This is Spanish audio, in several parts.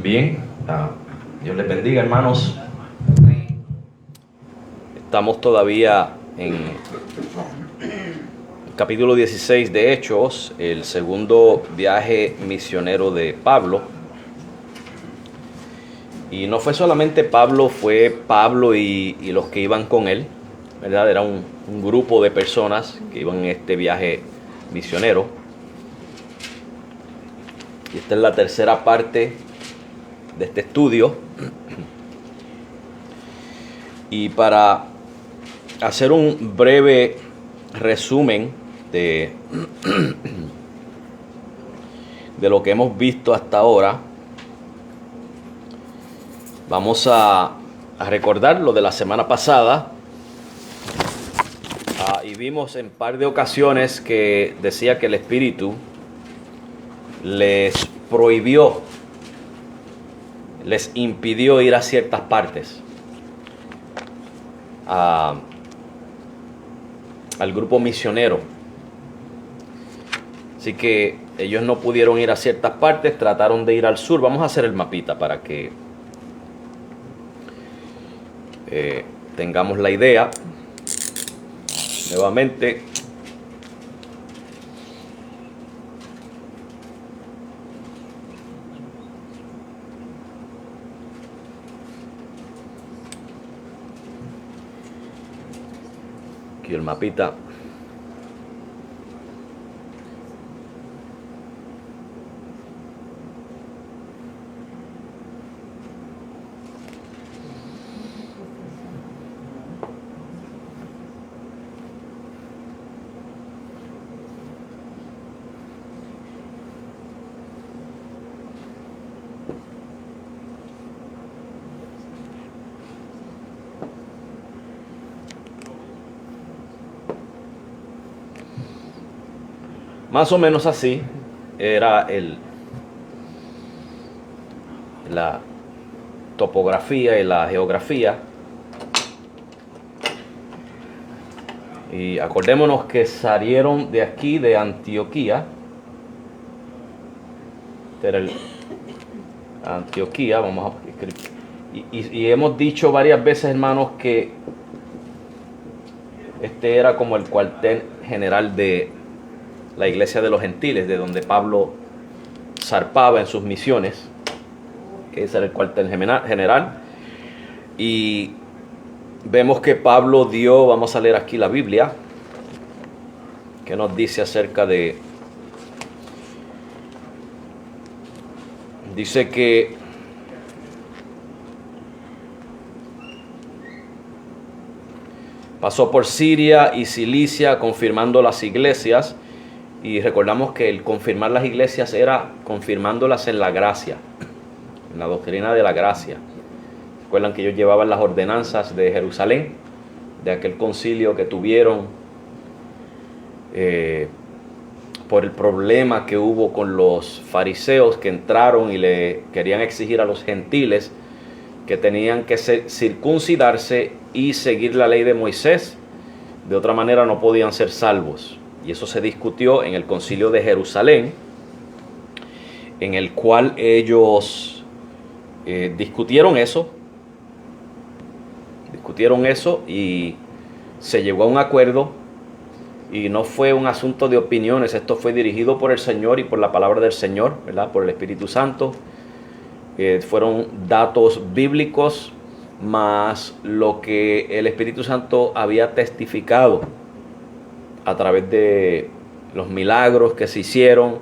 Bien, Dios les bendiga, hermanos. Estamos todavía en el capítulo 16 de Hechos, el segundo viaje misionero de Pablo. Y no fue solamente Pablo, fue Pablo y los que iban con él, ¿verdad? Era un grupo de personas que iban en este viaje misionero. Y esta es la tercera parte de este estudio. Y para hacer un breve resumen de lo que hemos visto hasta ahora, vamos a recordar lo de la semana pasada. Y vimos en par de ocasiones que decía que el Espíritu les prohibió, les impidió ir a ciertas partes al grupo misionero. Así que ellos no pudieron ir a ciertas partes, trataron de ir al sur. Vamos a hacer el mapita para que tengamos la idea. Nuevamente, aquí el mapita. Más o menos así era la topografía y la geografía. Y acordémonos que salieron de aquí, de Antioquía. Este era Antioquía, vamos a escribir. Y hemos dicho varias veces, hermanos, que este era como el cuartel general de la iglesia de los gentiles, de donde Pablo zarpaba en sus misiones, que ese era el cuartel general. Y vemos que Pablo dio, vamos a leer aquí la Biblia, que nos dice acerca de, dice que pasó por Siria y Cilicia confirmando las iglesias. Y recordamos que el confirmar las iglesias era confirmándolas en la gracia, en la doctrina de la gracia. Recuerdan que ellos llevaban las ordenanzas de Jerusalén, de aquel concilio que tuvieron por el problema que hubo con los fariseos que entraron y le querían exigir a los gentiles que tenían que circuncidarse y seguir la ley de Moisés. De otra manera no podían ser salvos. Y eso se discutió en el concilio de Jerusalén, en el cual ellos discutieron eso y se llegó a un acuerdo. Y no fue un asunto de opiniones, esto fue dirigido por el Señor y por la palabra del Señor, ¿verdad? Por el Espíritu Santo. Fueron datos bíblicos más lo que el Espíritu Santo había testificado a través de los milagros que se hicieron,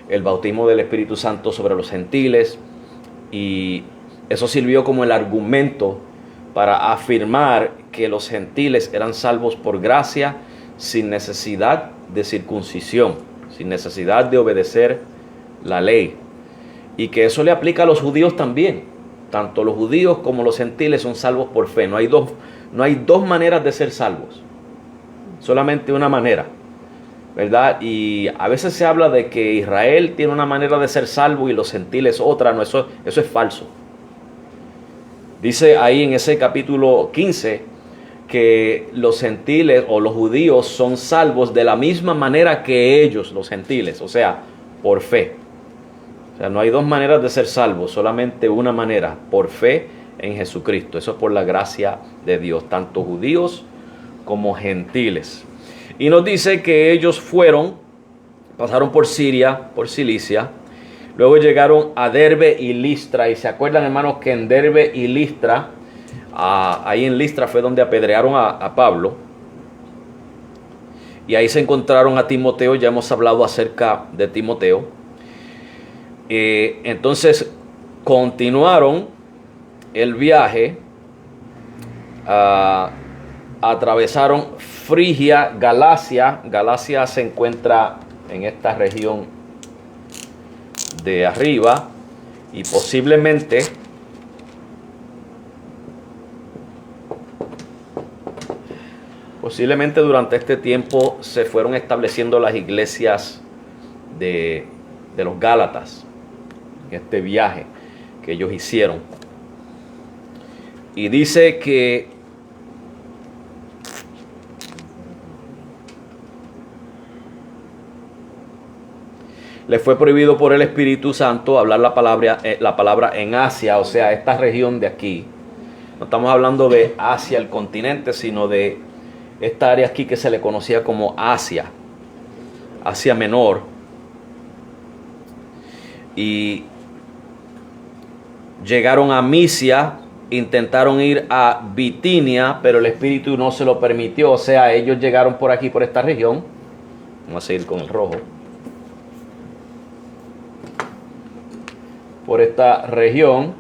el bautismo del Espíritu Santo sobre los gentiles, y eso sirvió como el argumento para afirmar que los gentiles eran salvos por gracia sin necesidad de circuncisión, sin necesidad de obedecer la ley, y que eso le aplica a los judíos también. Tanto los judíos como los gentiles son salvos por fe. No hay dos maneras de ser salvos, solamente una manera, ¿verdad? Y a veces se habla de que Israel tiene una manera de ser salvo y los gentiles otra. No, eso es falso. Dice ahí en ese capítulo 15 que los gentiles o los judíos son salvos de la misma manera que ellos, los gentiles, o sea, por fe. O sea, no hay dos maneras de ser salvo, solamente una manera, por fe en Jesucristo. Eso es por la gracia de Dios, tanto judíos como gentiles. Y nos dice que ellos pasaron por Siria, por Cilicia, luego llegaron a Derbe y Listra. Y se acuerdan, hermanos, que en Derbe y Listra, ahí en Listra fue donde apedrearon a Pablo. Y ahí se encontraron a Timoteo. Ya hemos hablado acerca de Timoteo. Entonces continuaron el viaje, atravesaron Frigia, Galacia. Galacia se encuentra en esta región de arriba, y posiblemente durante este tiempo se fueron estableciendo las iglesias de los Gálatas, en este viaje que ellos hicieron. Y dice que le fue prohibido por el Espíritu Santo hablar la palabra en Asia, o sea, esta región de aquí. No estamos hablando de Asia, el continente, sino de esta área aquí que se le conocía como Asia, Asia Menor. Y llegaron a Misia, intentaron ir a Bitinia, pero el Espíritu no se lo permitió. O sea, ellos llegaron por aquí, por esta región. Vamos a seguir con el rojo. Por esta región.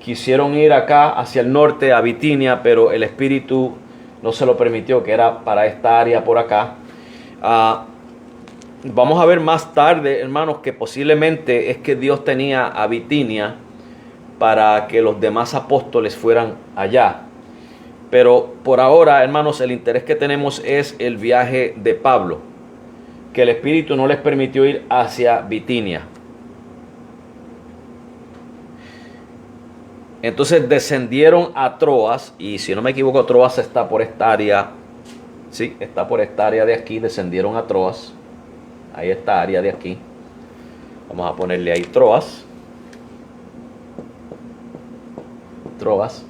Quisieron ir acá hacia el norte, a Bitinia, pero el Espíritu no se lo permitió, que era para esta área por acá. Vamos a ver más tarde, hermanos, que posiblemente es que Dios tenía a Bitinia para que los demás apóstoles fueran allá. Pero por ahora, hermanos, el interés que tenemos es el viaje de Pablo, que el Espíritu no les permitió ir hacia Bitinia. Entonces descendieron a Troas, y si no me equivoco, Troas está por esta área. Sí, está por esta área de aquí. Descendieron a Troas. Ahí esta área de aquí. Vamos a ponerle ahí Troas. Troas.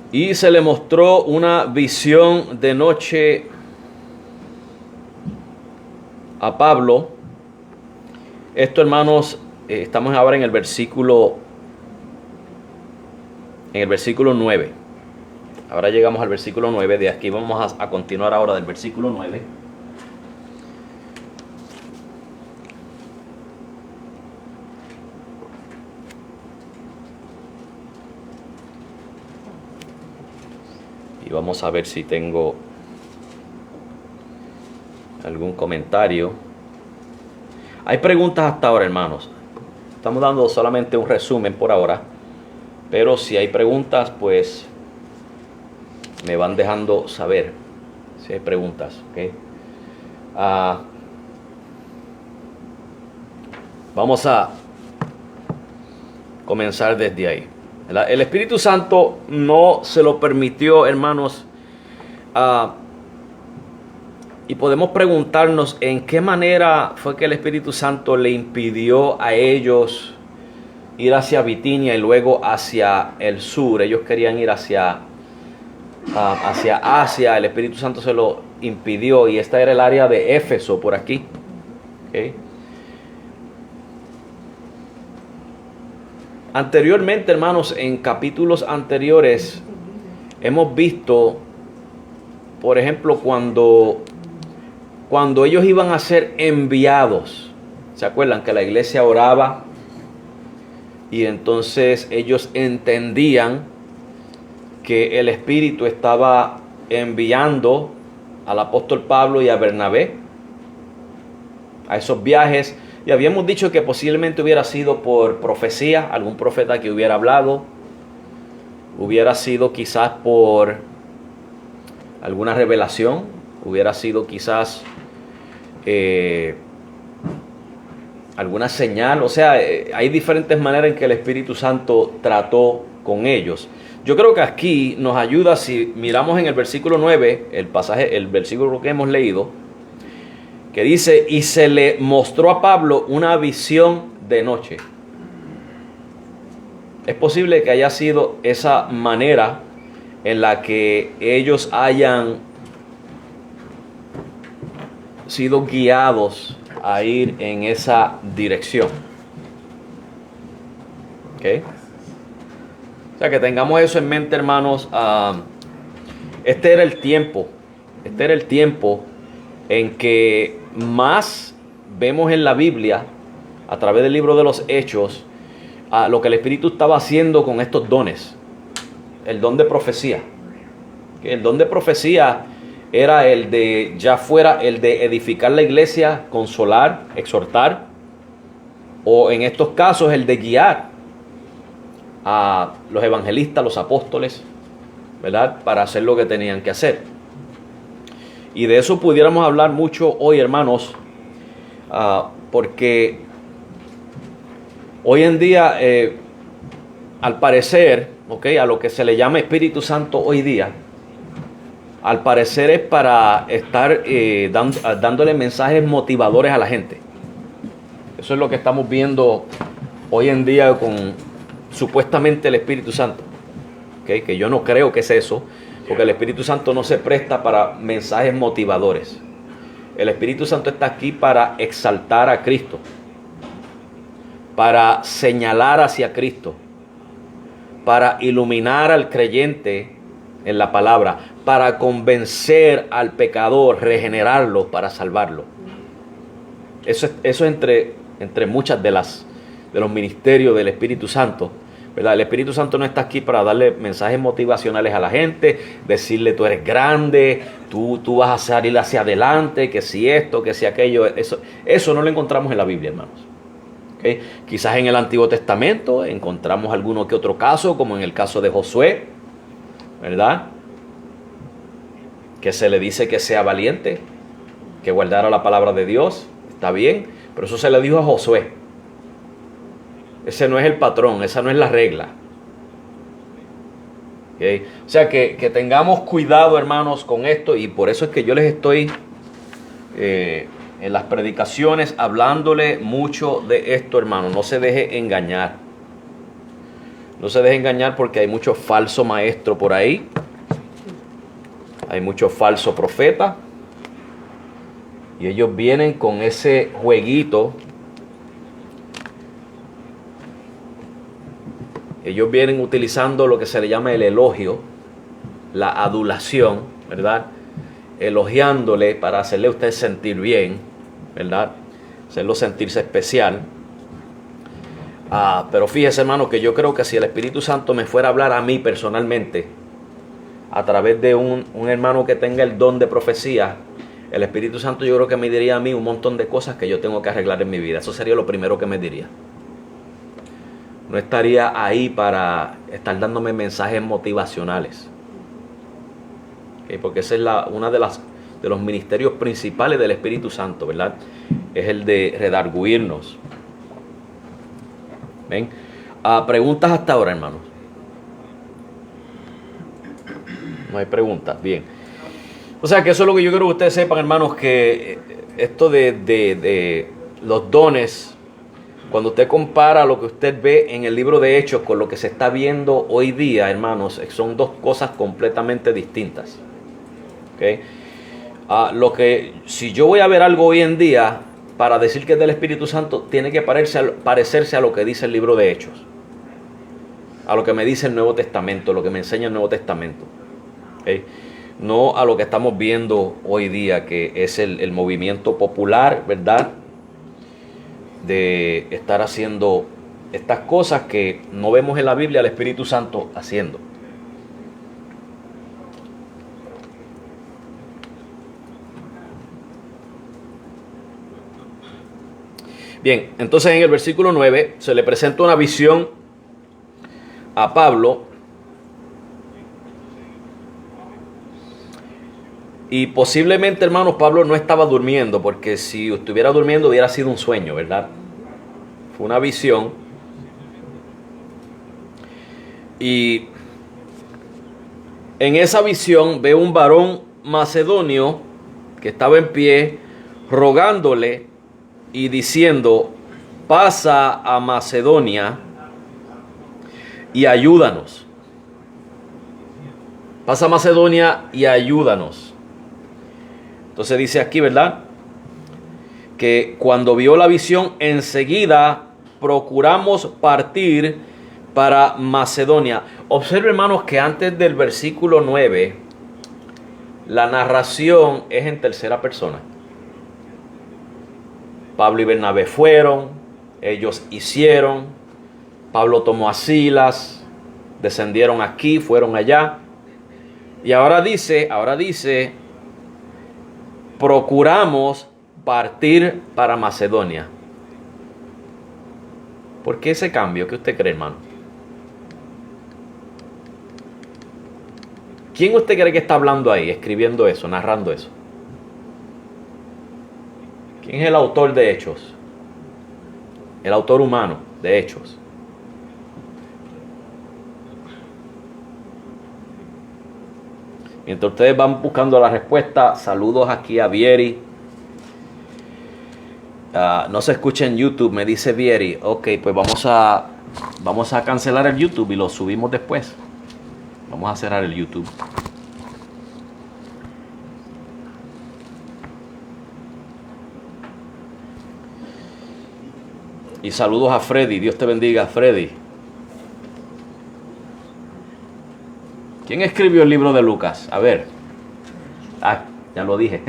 Y se le mostró una visión de noche a Pablo. Esto, hermanos, estamos ahora en el versículo 9. Ahora llegamos al versículo 9. De aquí vamos a continuar ahora del versículo 9. Y vamos a ver si tengo algún comentario. Hay preguntas hasta ahora, hermanos. Estamos dando solamente un resumen por ahora. Pero si hay preguntas, pues me van dejando saber si hay preguntas. ¿Okay? Vamos a comenzar desde ahí. El Espíritu Santo no se lo permitió, hermanos. Y podemos preguntarnos en qué manera fue que el Espíritu Santo le impidió a ellos ir hacia Bitinia y luego hacia el sur. Ellos querían ir hacia Asia. El Espíritu Santo se lo impidió, y esta era el área de Éfeso por aquí. ¿Okay? Anteriormente, hermanos, en capítulos anteriores hemos visto, por ejemplo, cuando ellos iban a ser enviados. ¿Se acuerdan que la iglesia oraba? Y entonces ellos entendían que el Espíritu estaba enviando al apóstol Pablo y a Bernabé a esos viajes. Y habíamos dicho que posiblemente hubiera sido por profecía, algún profeta que hubiera hablado. Hubiera sido quizás por alguna revelación. Hubiera sido quizás alguna señal. O sea, hay diferentes maneras en que el Espíritu Santo trató con ellos. Yo creo que aquí nos ayuda si miramos en el versículo 9, el versículo que hemos leído, que dice, y se le mostró a Pablo una visión de noche. Es posible que haya sido esa manera en la que ellos hayan sido guiados a ir en esa dirección. ¿Ok? O sea, que tengamos eso en mente, hermanos. Este era el tiempo en que más vemos en la Biblia, a través del libro de los Hechos, lo que el Espíritu estaba haciendo con estos dones. El don de profecía. El don de profecía era el de, ya fuera el de edificar la iglesia, consolar, exhortar, o en estos casos el de guiar a los evangelistas, los apóstoles, ¿verdad?, para hacer lo que tenían que hacer. Y de eso pudiéramos hablar mucho hoy, hermanos, porque hoy en día, al parecer, a lo que se le llama Espíritu Santo hoy día, al parecer es para estar dándole mensajes motivadores a la gente. Eso es lo que estamos viendo hoy en día con supuestamente el Espíritu Santo. Que yo no creo que es eso, porque el Espíritu Santo no se presta para mensajes motivadores. El Espíritu Santo está aquí para exaltar a Cristo, para señalar hacia Cristo, para iluminar al creyente en la palabra, para convencer al pecador, regenerarlo, para salvarlo. Eso es entre muchas de los ministerios del Espíritu Santo, ¿verdad? El Espíritu Santo no está aquí para darle mensajes motivacionales a la gente, decirle tú eres grande, tú vas a salir hacia adelante, que si esto, que si aquello. Eso no lo encontramos en la Biblia, hermanos. ¿Okay? Quizás en el Antiguo Testamento encontramos alguno que otro caso, como en el caso de Josué, ¿verdad?, que se le dice que sea valiente, que guardara la palabra de Dios. Está bien, pero eso se le dijo a Josué. Ese no es el patrón, esa no es la regla. ¿Okay? O sea que tengamos cuidado, hermanos, con esto, y por eso es que yo les estoy en las predicaciones hablándole mucho de esto, hermano. No se deje engañar. No se deje engañar, porque hay mucho falso maestro por ahí. Hay mucho falso profeta. Y ellos vienen con ese jueguito. Ellos vienen utilizando lo que se le llama el elogio, la adulación, ¿verdad? Elogiándole para hacerle a usted sentir bien, ¿verdad? Hacerlo sentirse especial. Pero fíjese, hermano, que yo creo que si el Espíritu Santo me fuera a hablar a mí personalmente, a través de un hermano que tenga el don de profecía, el Espíritu Santo yo creo que me diría a mí un montón de cosas que yo tengo que arreglar en mi vida. Eso sería lo primero que me diría. No estaría ahí para estar dándome mensajes motivacionales. ¿Okay? Porque esa es una de los ministerios principales del Espíritu Santo, ¿verdad? Es el de redarguirnos. ¿Ven? Preguntas hasta ahora, hermanos. No hay preguntas. Bien. O sea que eso es lo que yo quiero que ustedes sepan, hermanos, que esto de los dones, cuando usted compara lo que usted ve en el libro de Hechos con lo que se está viendo hoy día, hermanos, son dos cosas completamente distintas. ¿Okay? Si yo voy a ver algo hoy en día, para decir que es del Espíritu Santo, tiene que parecerse a lo que dice el libro de Hechos, a lo que me dice el Nuevo Testamento, lo que me enseña el Nuevo Testamento. ¿Okay? No a lo que estamos viendo hoy día, que es el movimiento popular, ¿verdad?, de estar haciendo estas cosas que no vemos en la Biblia al Espíritu Santo haciendo. Bien, entonces en el versículo 9 se le presenta una visión a Pablo. Y posiblemente, hermanos, Pablo no estaba durmiendo, porque si estuviera durmiendo hubiera sido un sueño, ¿verdad? Fue una visión. Y en esa visión ve un varón macedonio que estaba en pie, rogándole y diciendo: pasa a Macedonia y ayúdanos. Pasa a Macedonia y ayúdanos. Entonces dice aquí, ¿verdad?, que cuando vio la visión, enseguida procuramos partir para Macedonia. Observe, hermanos, que antes del versículo 9, la narración es en tercera persona. Pablo y Bernabé fueron, ellos hicieron, Pablo tomó a Silas, descendieron aquí, fueron allá. Y ahora dice, procuramos partir para Macedonia. ¿Por qué ese cambio? ¿Qué usted cree, hermano? ¿Quién usted cree que está hablando ahí, escribiendo eso, narrando eso? ¿Quién es el autor de Hechos? El autor humano de Hechos. Mientras ustedes van buscando la respuesta, saludos aquí a Vieri. No se escucha en YouTube, me dice Vieri. Ok, pues vamos a cancelar el YouTube y lo subimos después. Vamos a cerrar el YouTube. Y saludos a Freddy. Dios te bendiga, Freddy. ¿Quién escribió el libro de Lucas? A ver. Ya lo dije.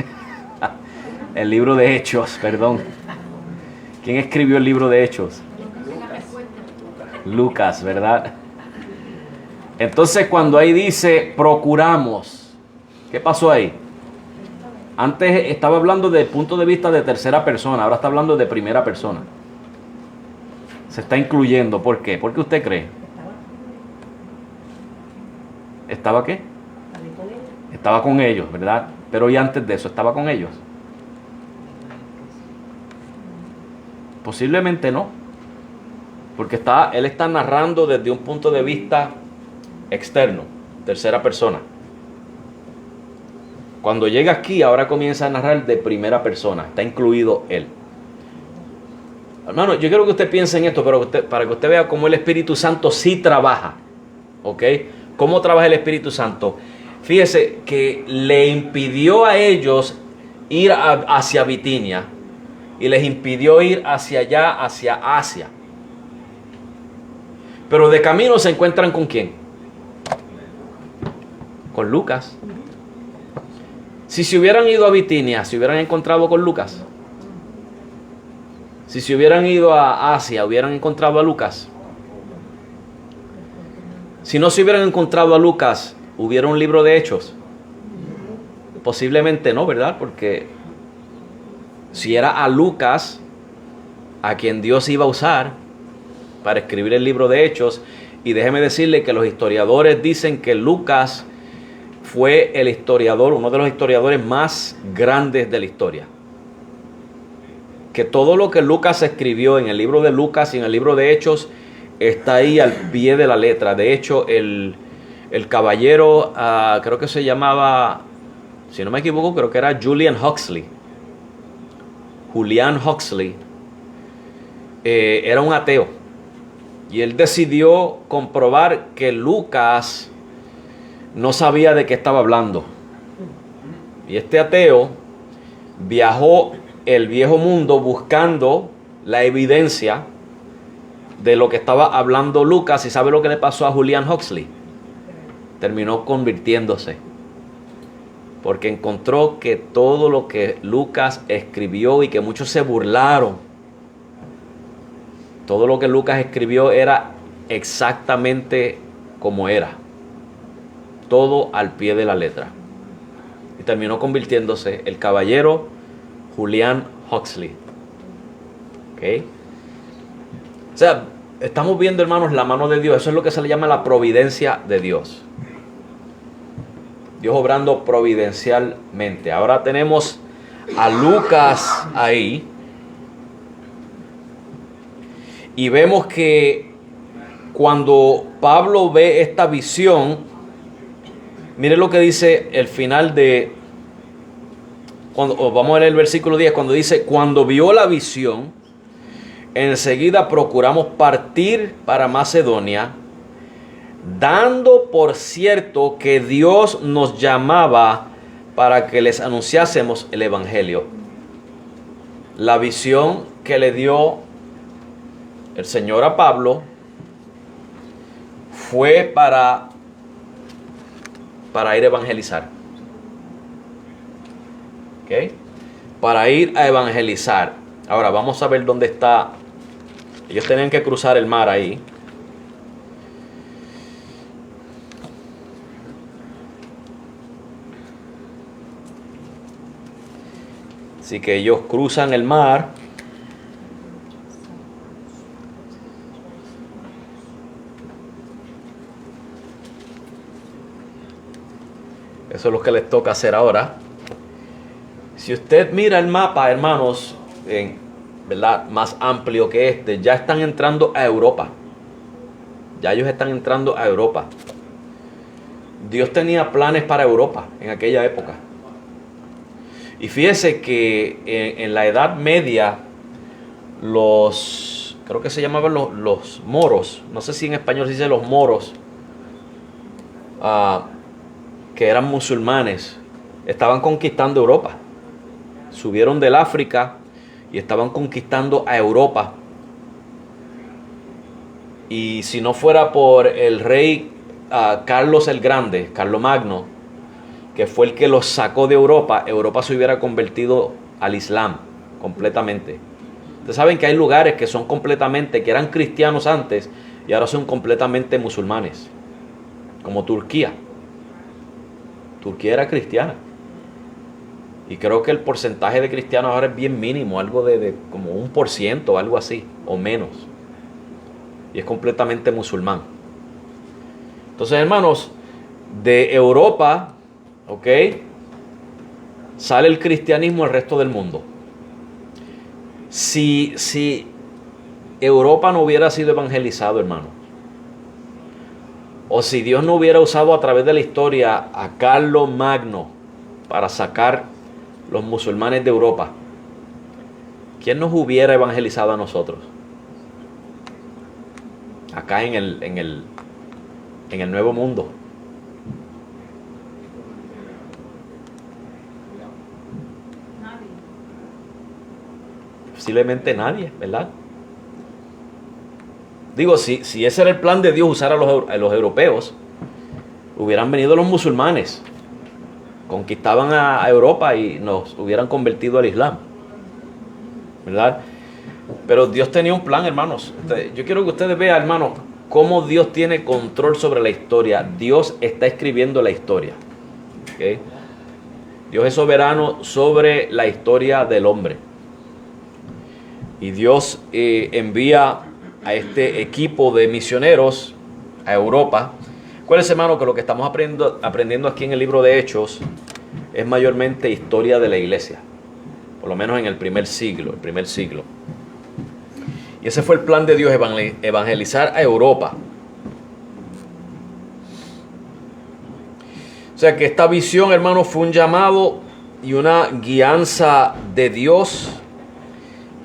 El libro de Hechos, perdón. ¿Quién escribió el libro de Hechos? Lucas, ¿verdad? Entonces, cuando ahí dice procuramos, ¿qué pasó ahí? Antes estaba hablando del punto de vista de tercera persona, ahora está hablando de primera persona. Se está incluyendo. ¿Por qué? ¿Por qué usted cree? ¿Estaba qué? Estaba con ellos, ¿verdad? Pero y antes de eso, ¿estaba con ellos? Posiblemente no. Porque él está narrando desde un punto de vista externo, tercera persona. Cuando llega aquí, ahora comienza a narrar de primera persona. Está incluido él. Hermano, yo quiero que usted piense en esto, pero para que usted vea cómo el Espíritu Santo sí trabaja. ¿Ok? ¿Cómo trabaja el Espíritu Santo? Fíjese que le impidió a ellos ir hacia Bitinia y les impidió ir hacia allá, hacia Asia. Pero de camino se encuentran ¿con quién? Con Lucas. Si se hubieran ido a Bitinia, ¿se hubieran encontrado con Lucas? Si se hubieran ido a Asia, ¿hubieran encontrado a Lucas? Si no se hubieran encontrado a Lucas, ¿hubiera un libro de Hechos? Posiblemente no, ¿verdad? Porque si era a Lucas a quien Dios iba a usar para escribir el libro de Hechos, y déjeme decirle que los historiadores dicen que Lucas fue el historiador, uno de los historiadores más grandes de la historia. Que todo lo que Lucas escribió en el libro de Lucas y en el libro de Hechos está ahí al pie de la letra. De hecho, el caballero, creo que se llamaba, si no me equivoco, creo que era Julian Huxley. Julian Huxley era un ateo. Y él decidió comprobar que Lucas no sabía de qué estaba hablando. Y este ateo viajó el viejo mundo buscando la evidencia de lo que estaba hablando Lucas. ¿Y sabe lo que le pasó a Julian Huxley? Terminó convirtiéndose, porque encontró que todo lo que Lucas escribió, y que muchos se burlaron, todo lo que Lucas escribió era exactamente como era, todo al pie de la letra, y terminó convirtiéndose el caballero Julian Huxley. ¿Ok? O sea, estamos viendo, hermanos, la mano de Dios. Eso es lo que se le llama la providencia de Dios. Dios obrando providencialmente. Ahora tenemos a Lucas ahí. Y vemos que cuando Pablo ve esta visión, mire lo que dice el final de, vamos a leer el versículo 10, cuando dice, cuando vio la visión, enseguida procuramos partir para Macedonia, dando por cierto que Dios nos llamaba para que les anunciásemos el Evangelio. La visión que le dio el Señor a Pablo fue para ir a evangelizar. ¿Ok? Para ir a evangelizar. Ahora vamos a ver dónde está. Ellos tenían que cruzar el mar ahí. Así que ellos cruzan el mar. Eso es lo que les toca hacer ahora. Si usted mira el mapa, hermanos, ¿verdad?, más amplio que este, ya están entrando a Europa. Ya ellos están entrando a Europa. Dios tenía planes para Europa en aquella época. Y fíjese que en la Edad Media, creo que se llamaban los moros, no sé si en español se dice los moros, que eran musulmanes, estaban conquistando Europa. Subieron del África y estaban conquistando a Europa. Y si no fuera por el rey Carlos el Grande, Carlomagno, que fue el que los sacó de Europa, Europa se hubiera convertido al Islam completamente. Ustedes saben que hay lugares que son completamente, que eran cristianos antes y ahora son completamente musulmanes, como Turquía. Turquía era cristiana. Y creo que el porcentaje de cristianos ahora es bien mínimo, algo de como 1%, algo así, o menos. Y es completamente musulmán. Entonces, hermanos, de Europa, ¿ok?, sale el cristianismo al resto del mundo. Si Europa no hubiera sido evangelizado, hermano, o si Dios no hubiera usado a través de la historia a Carlomagno para sacar los musulmanes de Europa, ¿quién nos hubiera evangelizado a nosotros? Acá en el Nuevo Mundo. Posiblemente nadie, ¿verdad? Digo, si ese era el plan de Dios, usar a los europeos, hubieran venido los musulmanes, conquistaban a Europa y nos hubieran convertido al Islam, ¿verdad? Pero Dios tenía un plan, hermanos. Yo quiero que ustedes vean, hermanos, cómo Dios tiene control sobre la historia. Dios está escribiendo la historia, ¿okay? Dios es soberano sobre la historia del hombre. Y Dios envía a este equipo de misioneros a Europa. Acuérdense, hermano, que lo que estamos aprendiendo aquí en el libro de Hechos es mayormente historia de la iglesia, por lo menos en el primer siglo. Y ese fue el plan de Dios, evangelizar a Europa. O sea que esta visión, hermano, fue un llamado y una guianza de Dios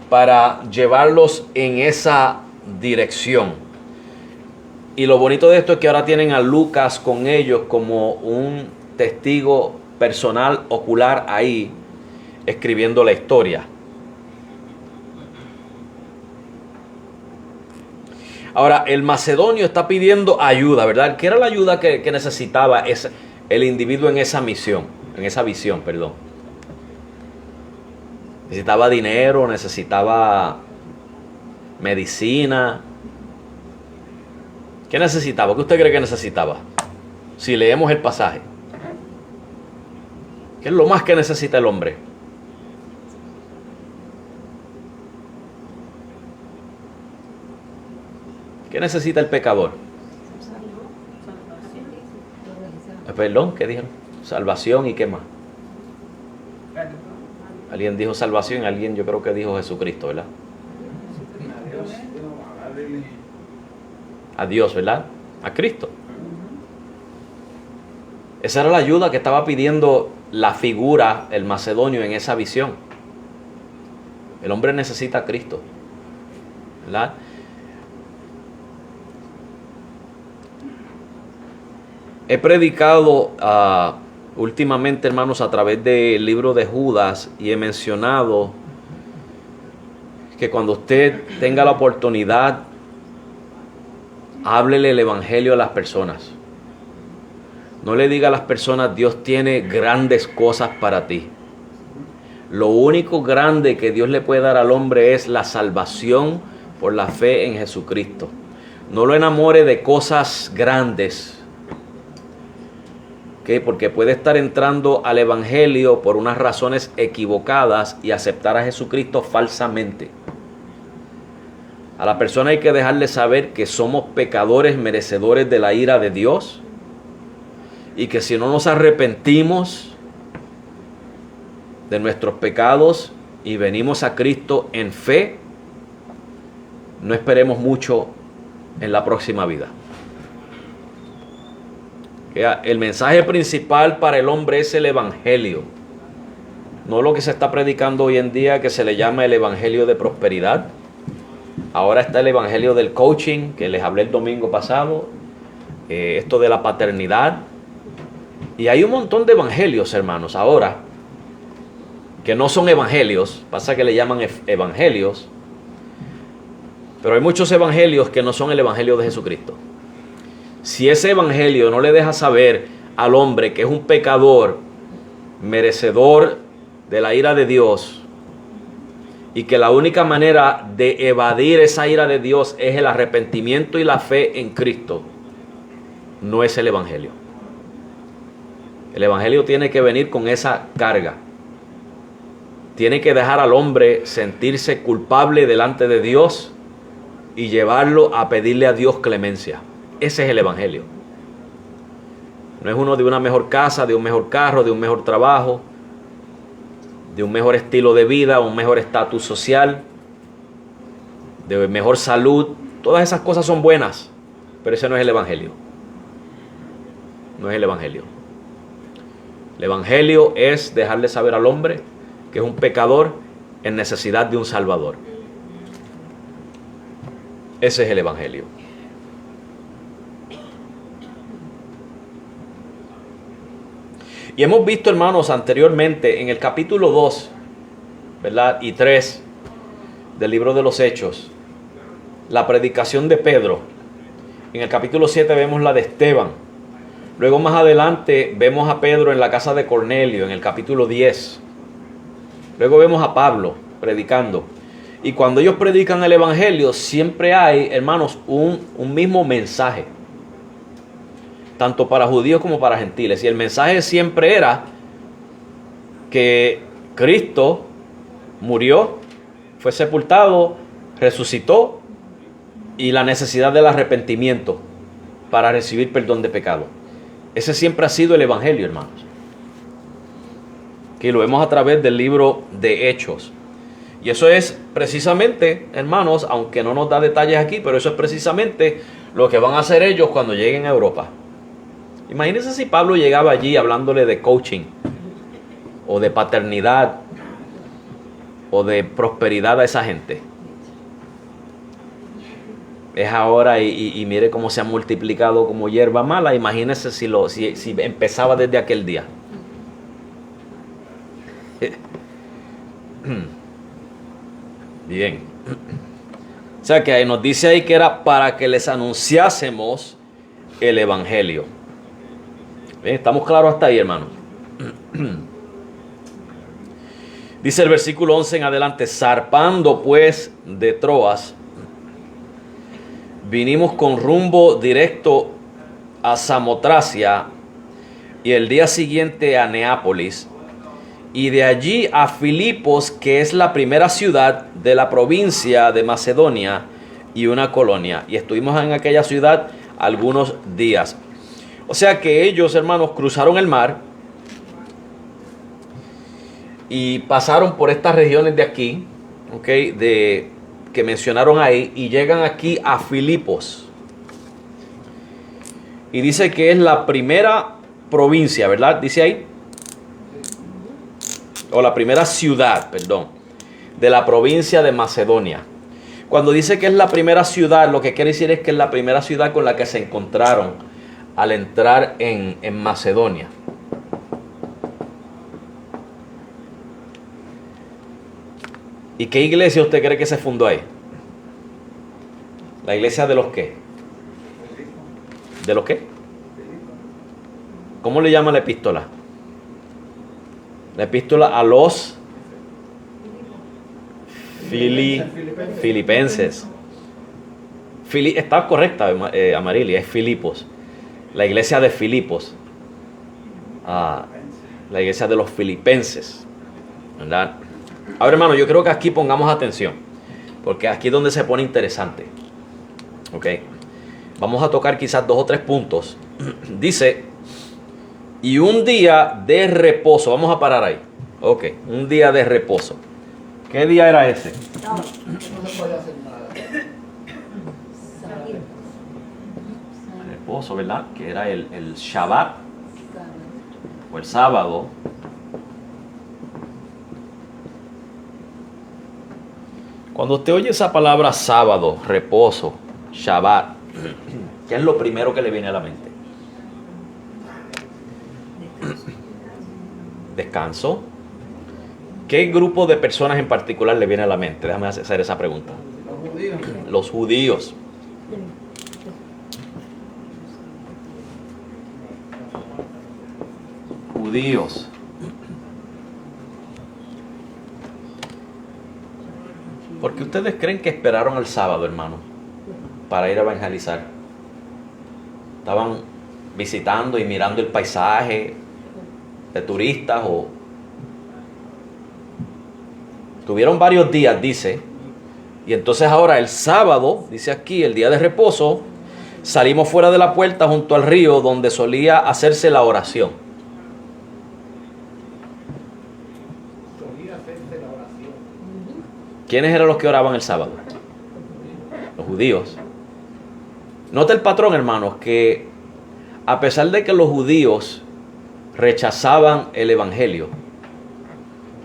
para llevarlos en esa dirección. Y lo bonito de esto es que ahora tienen a Lucas con ellos como un testigo personal, ocular, ahí, escribiendo la historia. Ahora, el macedonio está pidiendo ayuda, ¿verdad? ¿Qué era la ayuda que necesitaba el individuo en esa misión, en esa visión, perdón? Necesitaba dinero, necesitaba medicina. ¿Qué necesitaba? ¿Qué usted cree que necesitaba? Si leemos el pasaje. ¿Qué es lo más que necesita el hombre? ¿Qué necesita el pecador? Perdón, ¿qué dijeron? Salvación, ¿y qué más? Alguien dijo salvación, alguien yo creo que dijo Jesucristo, ¿verdad? a Dios, ¿verdad? A Cristo. Esa era la ayuda que estaba pidiendo la figura, el macedonio, en esa visión. El hombre necesita a Cristo, ¿verdad? He predicado últimamente, hermanos, a través del libro de Judas, y he mencionado que cuando usted tenga la oportunidad, háblele el evangelio a las personas. No le diga a las personas: Dios tiene grandes cosas para ti. Lo único grande que Dios le puede dar al hombre es la salvación por la fe en Jesucristo. No lo enamore de cosas grandes, ¿okay? Porque puede estar entrando al evangelio por unas razones equivocadas y aceptar a Jesucristo falsamente. A la persona hay que dejarle saber que somos pecadores merecedores de la ira de Dios, y que si no nos arrepentimos de nuestros pecados y venimos a Cristo en fe, no esperemos mucho en la próxima vida. El mensaje principal para el hombre es el evangelio, no lo que se está predicando hoy en día, que se le llama el evangelio de prosperidad. Ahora está el evangelio del coaching, que les hablé el domingo pasado, esto de la paternidad. Y hay un montón de evangelios, hermanos, ahora, que no son evangelios. Pasa que le llaman evangelios, pero hay muchos evangelios que no son el evangelio de Jesucristo. Si ese evangelio no le deja saber al hombre que es un pecador merecedor de la ira de Dios, y que la única manera de evadir esa ira de Dios es el arrepentimiento y la fe en Cristo, no es el evangelio. El evangelio tiene que venir con esa carga. Tiene que dejar al hombre sentirse culpable delante de Dios y llevarlo a pedirle a Dios clemencia. Ese es el evangelio. No es uno de una mejor casa, de un mejor carro, de un mejor trabajo, de un mejor estilo de vida, un mejor estatus social, de mejor salud. Todas esas cosas son buenas, pero ese no es el evangelio. No es el evangelio. El evangelio es dejarle saber al hombre que es un pecador en necesidad de un salvador. Ese es el evangelio. Y hemos visto, hermanos, anteriormente en el capítulo 2, ¿verdad? Y 3 del libro de los Hechos, la predicación de Pedro. En el capítulo 7 vemos la de Esteban. Luego más adelante vemos a Pedro en la casa de Cornelio, en el capítulo 10. Luego vemos a Pablo predicando. Y cuando ellos predican el evangelio, siempre hay, hermanos, un mismo mensaje, tanto para judíos como para gentiles. Y el mensaje siempre era que Cristo murió, fue sepultado, resucitó, y la necesidad del arrepentimiento para recibir perdón de pecado. Ese siempre ha sido el evangelio, hermanos. Que lo vemos a través del libro de Hechos. Y eso es precisamente, hermanos, aunque no nos da detalles aquí, pero eso es precisamente lo que van a hacer ellos cuando lleguen a Europa. Imagínense si Pablo llegaba allí hablándole de coaching, o de paternidad, o de prosperidad a esa gente. Es ahora y mire cómo se ha multiplicado como hierba mala. Imagínense si empezaba desde aquel día. Bien. O sea que nos dice ahí que era para que les anunciásemos el evangelio. Bien, ¿estamos claros hasta ahí, hermanos? Dice el versículo 11 en adelante: zarpando pues de Troas, vinimos con rumbo directo a Samotracia, y el día siguiente a Neápolis, y de allí a Filipos, que es la primera ciudad de la provincia de Macedonia y una colonia. Y estuvimos en aquella ciudad algunos días. O sea que ellos, hermanos, cruzaron el mar y pasaron por estas regiones de aquí, ¿okay? Que mencionaron ahí, y llegan aquí a Filipos. y dice que es la primera provincia, ¿verdad? Dice ahí. O la primera ciudad, perdón, de la provincia de Macedonia. Cuando dice que es la primera ciudad, lo que quiere decir es que es la primera ciudad con la que se encontraron al entrar en Macedonia. ¿Y qué iglesia usted cree que se fundó ahí? ¿La iglesia de los qué? ¿De los qué? ¿Cómo le llama la epístola? La epístola a los filipenses. Está correcta, Amarilia, es Filipos. La iglesia de Filipos. La iglesia de los filipenses. ¿Verdad? Ahora, hermano, yo creo que aquí pongamos atención, porque aquí es donde se pone interesante. Ok. Vamos a tocar quizás 2 o 3 puntos. Dice, y un día de reposo. Vamos a parar ahí. Ok, un día de reposo. ¿Qué día era ese? No se puede hacer nada. Reposo, ¿verdad? Que era el Shabbat o el sábado. Cuando usted oye esa palabra sábado, reposo, Shabbat, ¿qué es lo primero que le viene a la mente? Descanso. ¿Qué grupo de personas en particular le viene a la mente? Déjame hacer esa pregunta. Los judíos. Los judíos. Judíos. ¿Por qué ustedes creen que esperaron el sábado, hermano, para ir a evangelizar? ¿Estaban visitando y mirando el paisaje de turistas o...? Tuvieron varios días, dice, y entonces ahora el sábado, dice aquí, el día de reposo, salimos fuera de la puerta junto al río donde solía hacerse la oración. ¿Quiénes eran los que oraban el sábado? Los judíos. Nota el patrón, hermanos, que a pesar de que los judíos rechazaban el evangelio,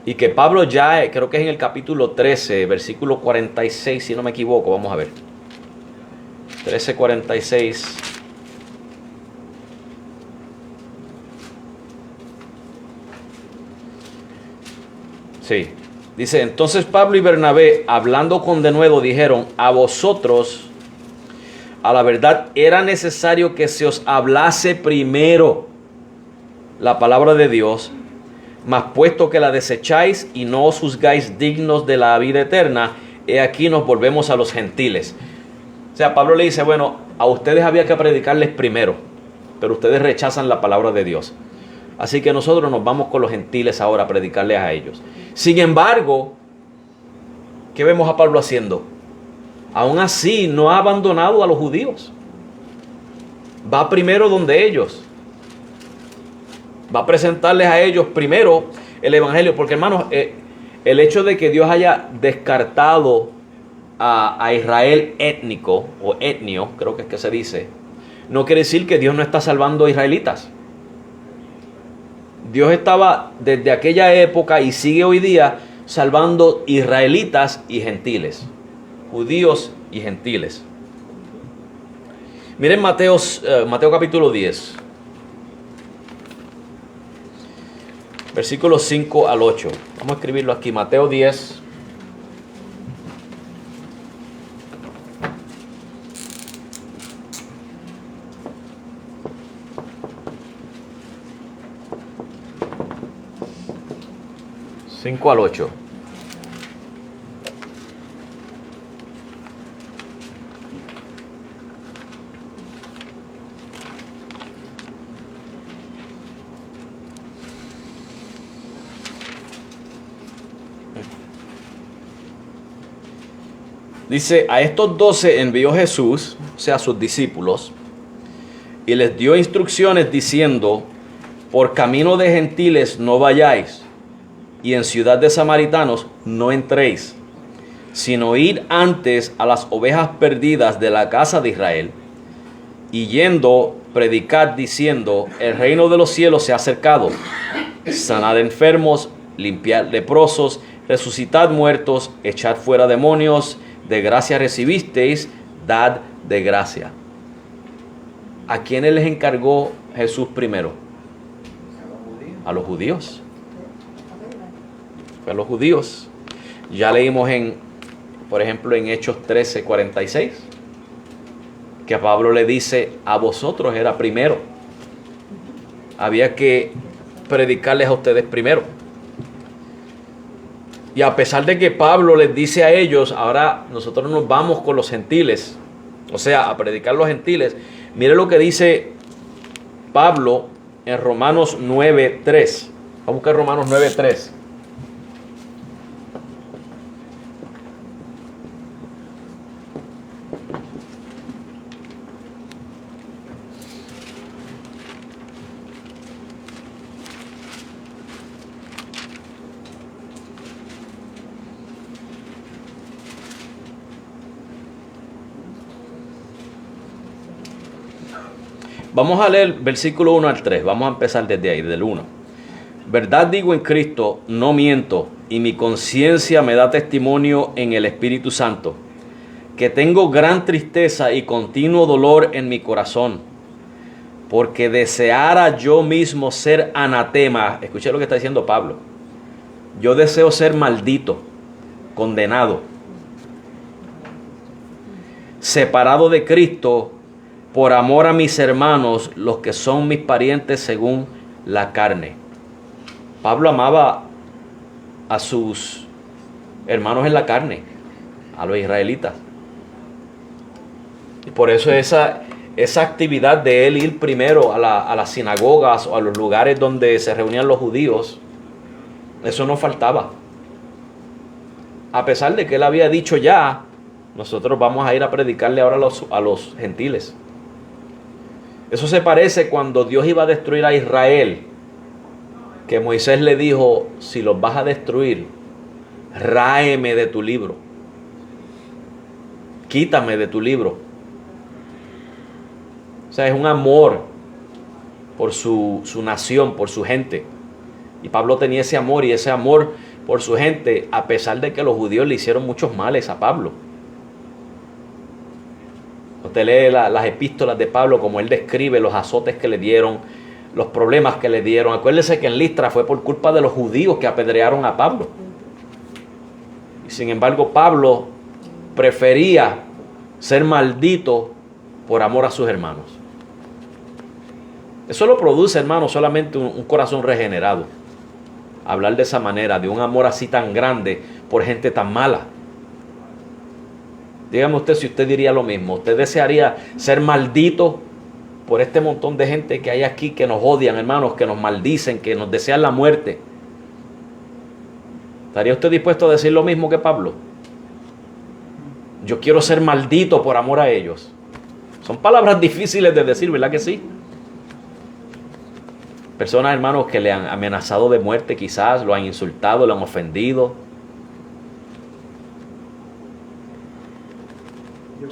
y que Pablo ya, creo que es en el capítulo 13, versículo 46, si no me equivoco, vamos a ver. 13:46. Sí. Dice, entonces Pablo y Bernabé, hablando con denuedo, dijeron, a vosotros, a la verdad, era necesario que se os hablase primero la palabra de Dios, mas puesto que la desecháis y no os juzgáis dignos de la vida eterna, he aquí nos volvemos a los gentiles. O sea, Pablo le dice, bueno, a ustedes había que predicarles primero, pero ustedes rechazan la palabra de Dios. Así que nosotros nos vamos con los gentiles ahora a predicarles a ellos. Sin embargo, ¿qué vemos a Pablo haciendo? Aún así, no ha abandonado a los judíos. Va primero donde ellos. Va a presentarles a ellos primero el evangelio. Porque, hermanos, el hecho de que Dios haya descartado a Israel étnico o etnio, creo que es que se dice, no quiere decir que Dios no está salvando a israelitas. Dios estaba desde aquella época y sigue hoy día salvando israelitas y gentiles, judíos y gentiles. Miren Mateo capítulo 10, versículos 5 al 8. Vamos a escribirlo aquí, Mateo 10. Al 8. Dice, a estos 12 envió Jesús, o sea, a sus discípulos, y les dio instrucciones diciendo, por camino de gentiles no vayáis, y en ciudad de samaritanos no entréis, sino id antes a las ovejas perdidas de la casa de Israel, y yendo predicad diciendo, el reino de los cielos se ha acercado, sanad enfermos, limpiad leprosos, resucitad muertos, echad fuera demonios, de gracia recibisteis, dad de gracia. ¿A quiénes les encargó Jesús primero? A los judíos. Fue a los judíos. Ya leímos por ejemplo, en Hechos 13:46, que a Pablo le dice, a vosotros era primero. Había que predicarles a ustedes primero. Y a pesar de que Pablo les dice a ellos, ahora nosotros nos vamos con los gentiles, o sea, a predicar a los gentiles. Mire lo que dice Pablo en Romanos 9:3. Vamos a buscar Romanos 9:3. Vamos a leer versículo 1 al 3. Vamos a empezar desde ahí, del 1. Verdad digo en Cristo, no miento, y mi conciencia me da testimonio en el Espíritu Santo, que tengo gran tristeza y continuo dolor en mi corazón, porque deseara yo mismo ser anatema. Escuché lo que está diciendo Pablo. Yo deseo ser maldito, condenado, separado de Cristo, por amor a mis hermanos, los que son mis parientes según la carne. Pablo amaba a sus hermanos en la carne, a los israelitas. Y por eso esa actividad de él ir primero a las sinagogas o a los lugares donde se reunían los judíos, eso no faltaba. A pesar de que él había dicho ya, nosotros vamos a ir a predicarle ahora a los gentiles. Eso se parece cuando Dios iba a destruir a Israel, que Moisés le dijo, si los vas a destruir, ráeme de tu libro. Quítame de tu libro. O sea, es un amor por su nación, por su gente. Y Pablo tenía ese amor, y ese amor por su gente, a pesar de que los judíos le hicieron muchos males a Pablo. Usted lee las epístolas de Pablo, como él describe los azotes que le dieron, los problemas que le dieron. Acuérdese que en Listra fue por culpa de los judíos que apedrearon a Pablo. Y sin embargo, Pablo prefería ser maldito por amor a sus hermanos. Eso lo produce, hermano, solamente un corazón regenerado. Hablar de esa manera, de un amor así tan grande por gente tan mala. Dígame usted si usted diría lo mismo. ¿Usted desearía ser maldito por este montón de gente que hay aquí que nos odian, hermanos, que nos maldicen, que nos desean la muerte? ¿Estaría usted dispuesto a decir lo mismo que Pablo? Yo quiero ser maldito por amor a ellos. Son palabras difíciles de decir, ¿verdad que sí? Personas, hermanos, que le han amenazado de muerte quizás, lo han insultado, lo han ofendido. Yo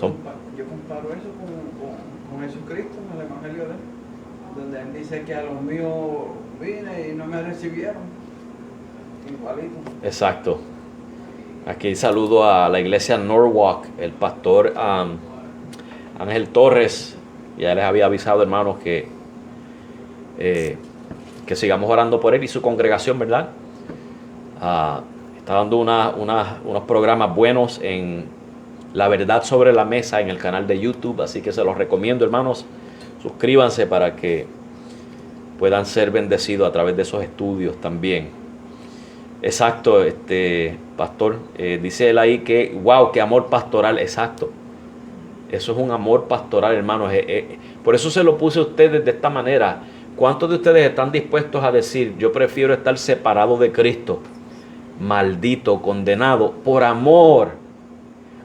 comparo eso con Jesucristo en el Evangelio de él, donde él dice que a los míos vine y no me recibieron. Igualito. Exacto. Aquí saludo a la iglesia Norwalk, el pastor Ángel Torres. Ya les había avisado, hermanos, que sigamos orando por él y su congregación, ¿verdad? Está dando unos programas buenos en La Verdad sobre la Mesa en el canal de YouTube, así que se los recomiendo, hermanos. Suscríbanse para que puedan ser bendecidos a través de esos estudios también. Exacto, pastor, dice él ahí que, wow, qué amor pastoral, exacto. Eso es un amor pastoral, hermanos. Por eso se lo puse a ustedes de esta manera. ¿Cuántos de ustedes están dispuestos a decir, yo prefiero estar separado de Cristo, maldito, condenado, por amor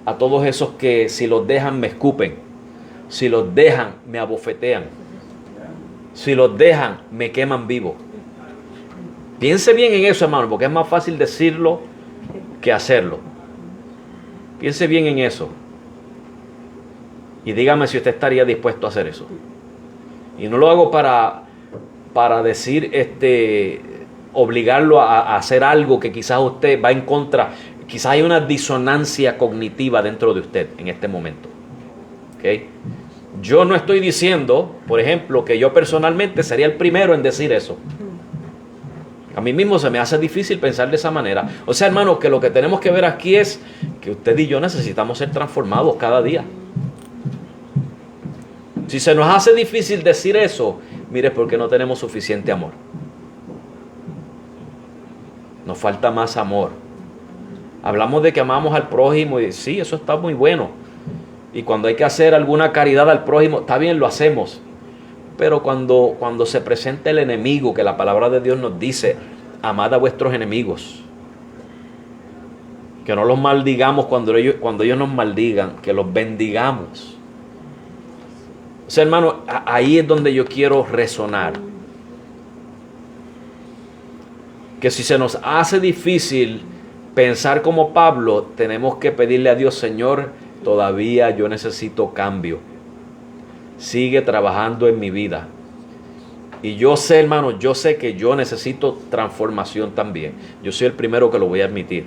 a todos esos que si los dejan me escupen, si los dejan me abofetean, si los dejan me queman vivo? Piense bien en eso, hermano, porque es más fácil decirlo que hacerlo. Piense bien en eso y dígame si usted estaría dispuesto a hacer eso. Y no lo hago para decir, obligarlo a hacer algo que quizás usted va en contra. Quizás hay una disonancia cognitiva dentro de usted en este momento. ¿Okay? Yo no estoy diciendo, por ejemplo, que yo personalmente sería el primero en decir eso. A mí mismo se me hace difícil pensar de esa manera. O sea, hermano, que lo que tenemos que ver aquí es que usted y yo necesitamos ser transformados cada día. Si se nos hace difícil decir eso, mire, porque no tenemos suficiente amor. Nos falta más amor. Hablamos de que amamos al prójimo y sí, eso está muy bueno. Y cuando hay que hacer alguna caridad al prójimo, está bien, lo hacemos. Pero cuando se presenta el enemigo, que la palabra de Dios nos dice, amad a vuestros enemigos. Que no los maldigamos cuando ellos nos maldigan, que los bendigamos. O sea, hermano, ahí es donde yo quiero resonar. Que si se nos hace difícil pensar como Pablo, tenemos que pedirle a Dios, Señor, todavía yo necesito cambio. Sigue trabajando en mi vida. Y yo sé, hermano, yo sé que yo necesito transformación también. Yo soy el primero que lo voy a admitir.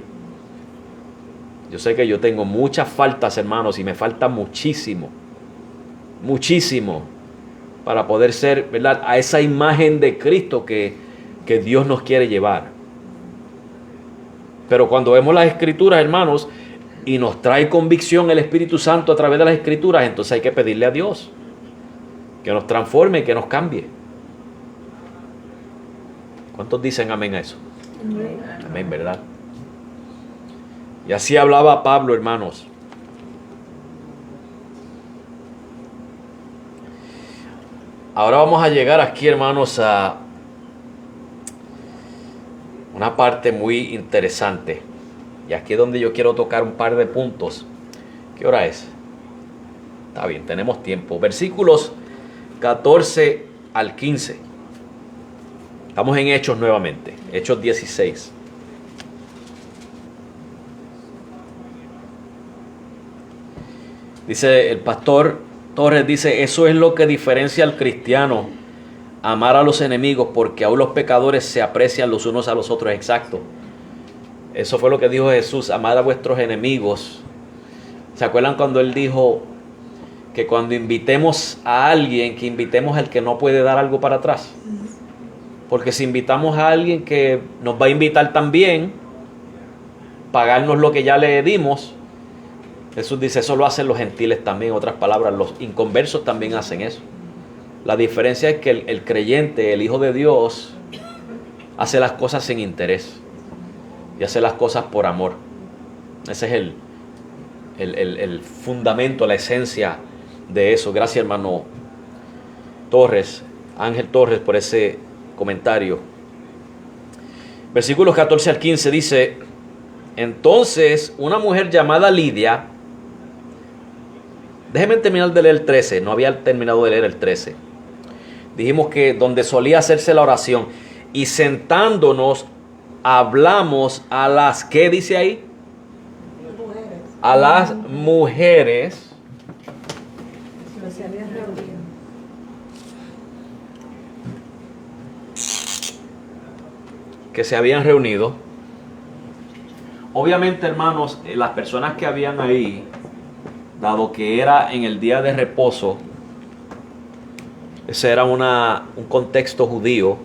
Yo sé que yo tengo muchas faltas, hermanos, y me falta muchísimo. Muchísimo. Para poder ser, ¿verdad?, a esa imagen de Cristo que Dios nos quiere llevar. Pero cuando vemos las Escrituras, hermanos, y nos trae convicción el Espíritu Santo a través de las Escrituras, entonces hay que pedirle a Dios que nos transforme, que nos cambie. ¿Cuántos dicen amén a eso? Amén, amén, ¿verdad? Y así hablaba Pablo, hermanos. Ahora vamos a llegar aquí, hermanos, a una parte muy interesante. Y aquí es donde yo quiero tocar un par de puntos. ¿Qué hora es? Está bien, tenemos tiempo. Versículos 14 al 15. Estamos en Hechos nuevamente. Hechos 16. Dice el pastor Torres, dice, eso es lo que diferencia al cristiano, amar a los enemigos, porque aún los pecadores se aprecian los unos a los otros. Exacto. Eso fue lo que dijo Jesús, amad a vuestros enemigos. ¿Se acuerdan cuando Él dijo que cuando invitemos a alguien, que invitemos al que no puede dar algo para atrás? Porque si invitamos a alguien que nos va a invitar también, pagarnos lo que ya le dimos, Jesús dice, eso lo hacen los gentiles también. En otras palabras, los inconversos también hacen eso. La diferencia es que el creyente, el Hijo de Dios, hace las cosas sin interés. Y hace las cosas por amor. Ese es el fundamento, la esencia de eso. Gracias, hermano Torres, Ángel Torres, por ese comentario. Versículos 14 al 15 dice, entonces una mujer llamada Lidia, déjenme terminar de leer el 13, no había terminado de leer el 13. Dijimos que donde solía hacerse la oración, y sentándonos hablamos a las, ¿qué dice ahí? A las mujeres que se habían reunido. Obviamente, hermanos, las personas que habían ahí, dado que era en el día de reposo, ese era un contexto judío.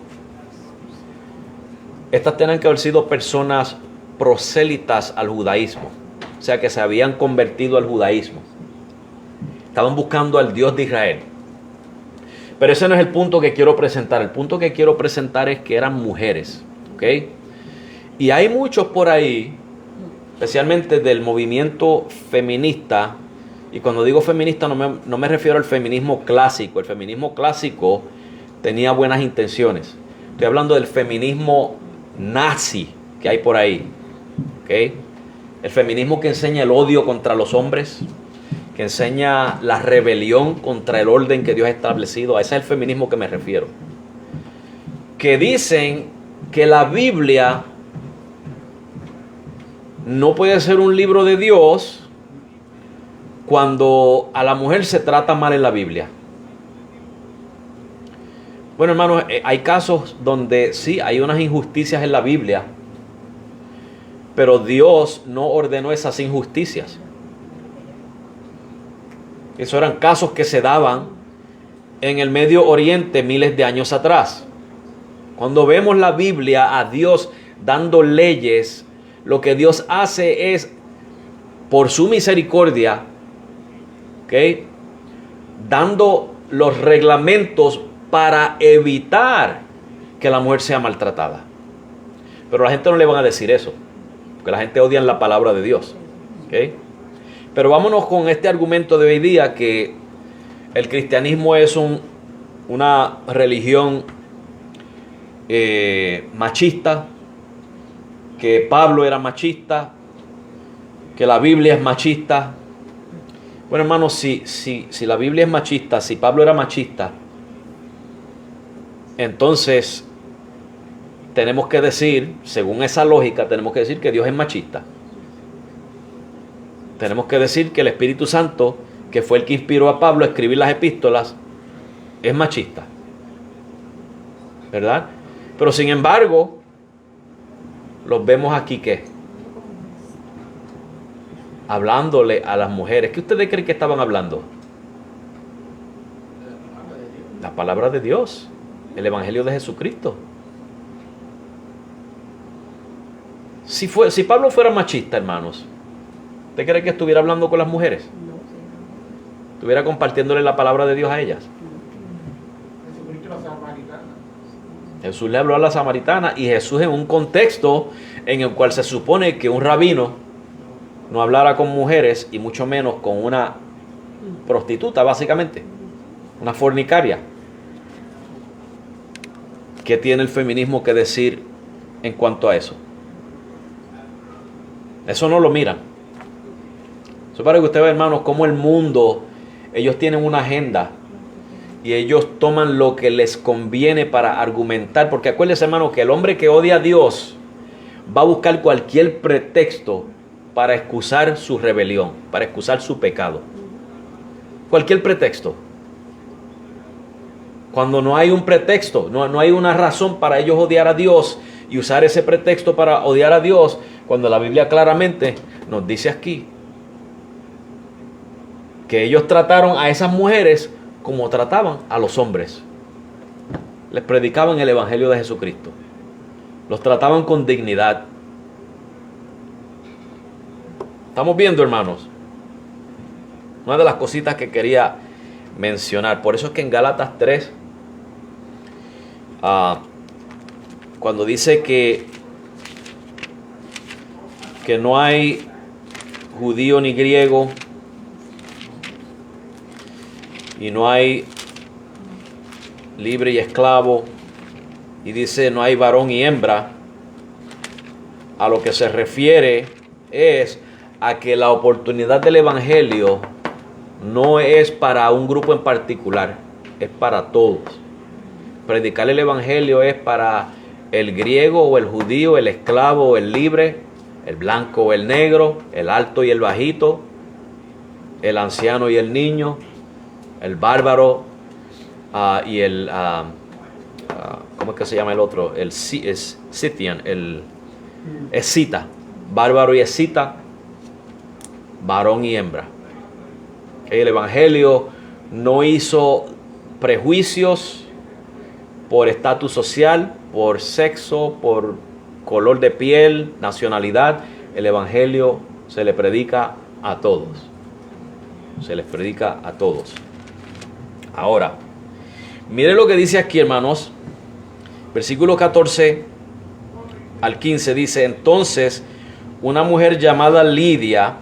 Estas tenían que haber sido personas prosélitas al judaísmo, o sea que se habían convertido al judaísmo. Estaban buscando al Dios de Israel. Pero ese no es el punto que quiero presentar. El punto que quiero presentar es que eran mujeres, ¿ok? Y hay muchos por ahí, especialmente del movimiento feminista, y cuando digo feminista no me refiero al feminismo clásico. El feminismo clásico tenía buenas intenciones. Estoy hablando del feminismo nazi que hay por ahí, ¿okay? El feminismo que enseña el odio contra los hombres, que enseña la rebelión contra el orden que Dios ha establecido. A ese es el feminismo que me refiero. Que dicen que la Biblia no puede ser un libro de Dios cuando a la mujer se trata mal en la Biblia. Bueno, hermanos, hay casos donde sí hay unas injusticias en la Biblia, pero Dios no ordenó esas injusticias. Esos eran casos que se daban en el Medio Oriente miles de años atrás. Cuando vemos la Biblia a Dios dando leyes, lo que Dios hace es, por su misericordia, ¿okay?, dando los reglamentos para evitar que la mujer sea maltratada. Pero a la gente no le van a decir eso, porque la gente odia la palabra de Dios. ¿Okay? Pero vámonos con este argumento de hoy día, que el cristianismo es una religión machista, que Pablo era machista, que la Biblia es machista. Bueno, hermanos, si la Biblia es machista, si Pablo era machista, entonces tenemos que decir, según esa lógica, tenemos que decir que Dios es machista. Tenemos que decir que el Espíritu Santo, que fue el que inspiró a Pablo a escribir las epístolas, es machista, ¿verdad? Pero sin embargo, los vemos aquí que hablándole a las mujeres. ¿Qué ustedes creen que estaban hablando? La palabra de Dios, el Evangelio de Jesucristo. Si Pablo fuera machista, hermanos, ¿usted cree que estuviera hablando con las mujeres? ¿Estuviera compartiéndole la palabra de Dios a ellas? Jesús le habló a la samaritana, y Jesús en un contexto en el cual se supone que un rabino no hablara con mujeres, y mucho menos con una prostituta, básicamente, una fornicaria. ¿Qué tiene el feminismo que decir en cuanto a eso? Eso no lo miran. Eso para que usted vea, hermanos, cómo el mundo, ellos tienen una agenda y ellos toman lo que les conviene para argumentar. Porque acuérdense, hermanos, que el hombre que odia a Dios va a buscar cualquier pretexto para excusar su rebelión, para excusar su pecado. Cualquier pretexto. Cuando no hay un pretexto, no hay una razón para ellos odiar a Dios y usar ese pretexto para odiar a Dios, cuando la Biblia claramente nos dice aquí que ellos trataron a esas mujeres como trataban a los hombres. Les predicaban el Evangelio de Jesucristo. Los trataban con dignidad. Estamos viendo, hermanos, una de las cositas que quería mencionar. Por eso es que en Gálatas 3, cuando dice que no hay judío ni griego, y no hay libre y esclavo, y dice no hay varón y hembra, a lo que se refiere es a que la oportunidad del Evangelio no es para un grupo en particular, es para todos. Predicar el Evangelio es para el griego o el judío, el esclavo o el libre, el blanco o el negro, el alto y el bajito, el anciano y el niño, el bárbaro y el, ¿cómo es que se llama el otro? El Scythian, el escita, bárbaro y escita, varón y hembra. El Evangelio no hizo prejuicios por estatus social, por sexo, por color de piel, nacionalidad. El Evangelio se le predica a todos. Se les predica a todos. Ahora, mire lo que dice aquí, hermanos. Versículo 14 al 15 dice: entonces una mujer llamada Lidia,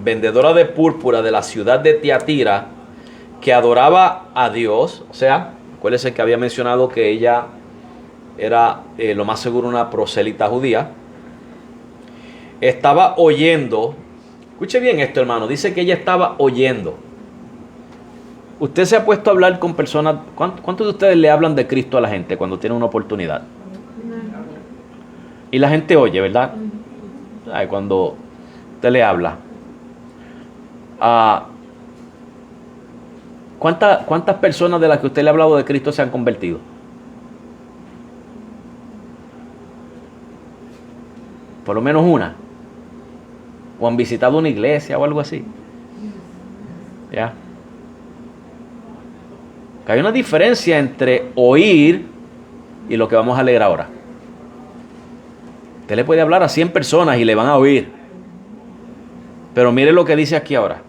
vendedora de púrpura de la ciudad de Tiatira, que adoraba a Dios, o sea, acuérdense que había mencionado que ella era lo más seguro una prosélita judía, estaba oyendo. Escuche bien esto, hermano. Dice que ella estaba oyendo. Usted se ha puesto a hablar con personas. ¿Cuántos de ustedes le hablan de Cristo a la gente cuando tienen una oportunidad? Y la gente oye, ¿verdad? Ay, cuando usted le habla. ¿Cuántas personas de las que usted le ha hablado de Cristo se han convertido? Por lo menos una. O han visitado una iglesia o algo así. ¿Ya? Que hay una diferencia entre oír y lo que vamos a leer ahora. Usted le puede hablar a 100 personas y le van a oír. Pero mire lo que dice aquí ahora.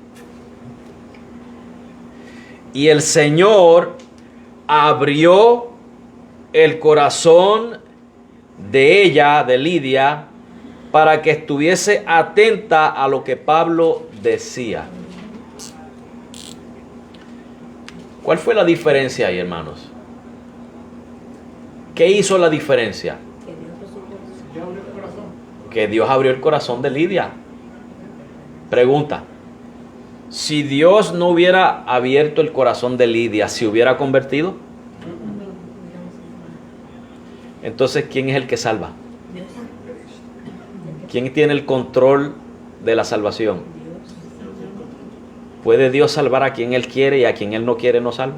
Y el Señor abrió el corazón de ella, de Lidia, para que estuviese atenta a lo que Pablo decía. ¿Cuál fue la diferencia ahí, hermanos? ¿Qué hizo la diferencia? Que Dios abrió el corazón de Lidia. Pregunta: si Dios no hubiera abierto el corazón de Lidia, ¿se hubiera convertido? Entonces, ¿quién es el que salva? ¿Quién tiene el control de la salvación? ¿Puede Dios salvar a quien Él quiere y a quien Él no quiere no salva?